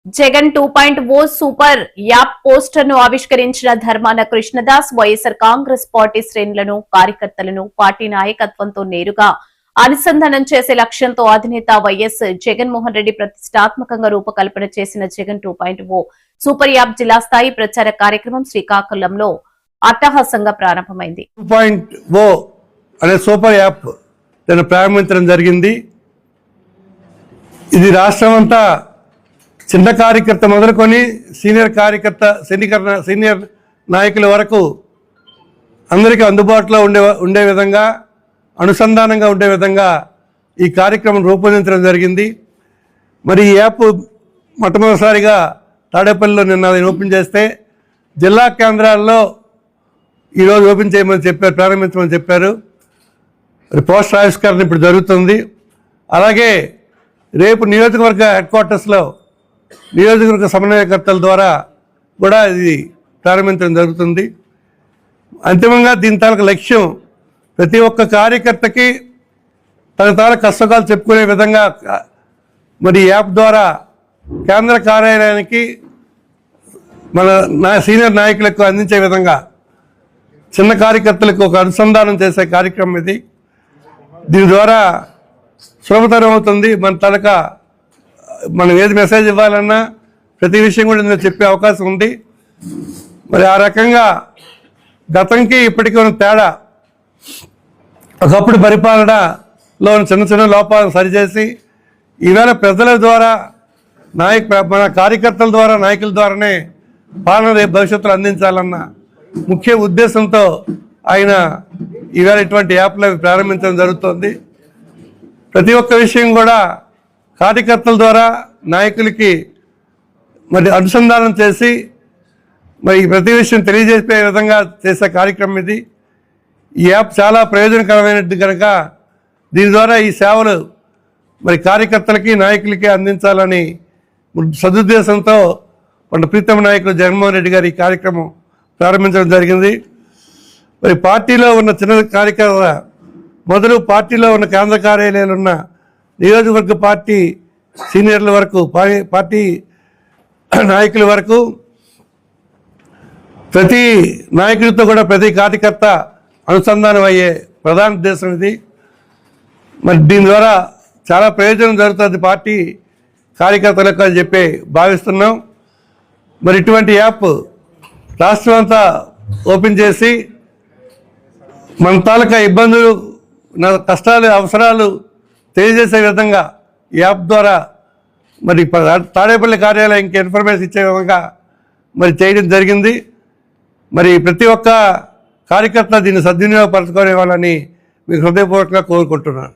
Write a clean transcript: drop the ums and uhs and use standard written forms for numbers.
Jagan 2.0 super app poster ను ఆవిష్కరించిన Dharmana Krishnadas YSR Congress party శ్రేణులను కార్యకర్తలను పార్టీ నాయకత్వంతో నేరుగా అనుసంధానం చేసే లక్ష్యంతో అధినేత వైఎస్ జగన్మోహన్ రెడ్డి ప్రతిష్టాత్మకంగా రూపకల్పన చేసిన జగన్ 2.0 సూపర్ యాప్ జిల్లా స్థాయి ప్రచార కార్యక్రమం శ్రీకాకుళంలో అట్టహాసంగా ప్రారంభమైంది. 2.0 అనే సూపర్ యాప్ దాన్ని ప్రారంభించడం జరిగింది. ఇది రాష్ట్రమంతా చిన్న కార్యకర్త మొదలుకొని సీనియర్ కార్యకర్త సీనియర్ నాయకుల వరకు అందరికీ అందుబాటులో ఉండే విధంగా అనుసంధానంగా ఉండే విధంగా ఈ కార్యక్రమం రూపొందించడం జరిగింది. మరి ఈ యాప్ మొట్టమొదటిసారిగా తాడేపల్లిలో నిన్న ఓపెన్ చేస్తే జిల్లా కేంద్రాల్లో ఈరోజు ఓపెన్ చేయమని చెప్పారు, ప్రారంభించమని చెప్పారు. మరి పోస్టర్ ఆవిష్కరణ ఇప్పుడు జరుగుతుంది. అలాగే రేపు నియోజకవర్గ హెడ్ క్వార్టర్స్లో నియోజకవర్గ సమన్వయకర్తల ద్వారా కూడా ఇది ప్రారంభించడం జరుగుతుంది. అంతిమంగా దీని తాలూకు లక్ష్యం ప్రతి ఒక్క కార్యకర్తకి తన తాలూకు కష్టకాలు చెప్పుకునే విధంగా మరి యాప్ ద్వారా కేంద్ర కార్యాలయానికి మన సీనియర్ నాయకులకు అందించే విధంగా చిన్న కార్యకర్తలకు ఒక అనుసంధానం చేసే కార్యక్రమం ఇది. దీని ద్వారా సులభతరం అవుతుంది. మనం ఏది మెసేజ్ ఇవ్వాలన్నా ప్రతి విషయం కూడా నేను చెప్పే అవకాశం ఉంది. మరి ఆ రకంగా గతంకి ఇప్పటికీ ఉన్న తేడా, ఒకప్పుడు పరిపాలనలో చిన్న చిన్న లోపాలను సరిచేసి ఈవేళ ప్రజల ద్వారా మన కార్యకర్తల ద్వారా నాయకుల ద్వారానే పాలన రేపు భవిష్యత్తులో అందించాలన్న ముఖ్య ఉద్దేశంతో ఆయన ఈవేళ ఇటువంటి యాప్లు ప్రారంభించడం జరుగుతుంది. ప్రతి ఒక్క విషయం కూడా కార్యకర్తల ద్వారా నాయకులకి మరి అనుసంధానం చేసి మరి ప్రతి విషయం తెలియజేసే విధంగా చేసే కార్యక్రమం ఇది. ఈ యాప్ చాలా ప్రయోజనకరమైనది కనుక దీని ద్వారా ఈ సేవలు మరి కార్యకర్తలకి నాయకులకి అందించాలని సదుద్దేశంతో మన ప్రీతమ నాయకులు జగన్మోహన్ రెడ్డి గారు ఈ కార్యక్రమం ప్రారంభించడం జరిగింది. మరి పార్టీలో ఉన్న చిన్న కార్యకర్త మొదలు పార్టీలో ఉన్న కేంద్ర కార్యాలయాలు ఉన్న నియోజకవర్గ పార్టీ సీనియర్ల వరకు పార్టీ నాయకుల వరకు ప్రతి నాయకుడితో కూడా ప్రతి కార్యకర్త అనుసంధానం అయ్యే ప్రధాన ఉద్దేశం ఇది. మరి దీని ద్వారా చాలా ప్రయోజనం జరుగుతుంది పార్టీ కార్యకర్తలకు అని చెప్పి భావిస్తున్నాం. మరి ఇటువంటి యాప్ రాష్ట్రం అంతా ఓపెన్ చేసి మన తాలూకా ఇబ్బందులు, కష్టాలు, అవసరాలు తెలియజేసే విధంగా ఈ యాప్ ద్వారా మరి తాడేపల్లి కార్యాలయంకి ఇన్ఫర్మేషన్ ఇచ్చే విధంగా మరి చేయడం జరిగింది. మరి ప్రతి ఒక్క కార్యకర్త దీన్ని సద్వినియోగపరచుకునే వాళ్ళని మీకు హృదయపూర్వకంగా కోరుకుంటున్నాను.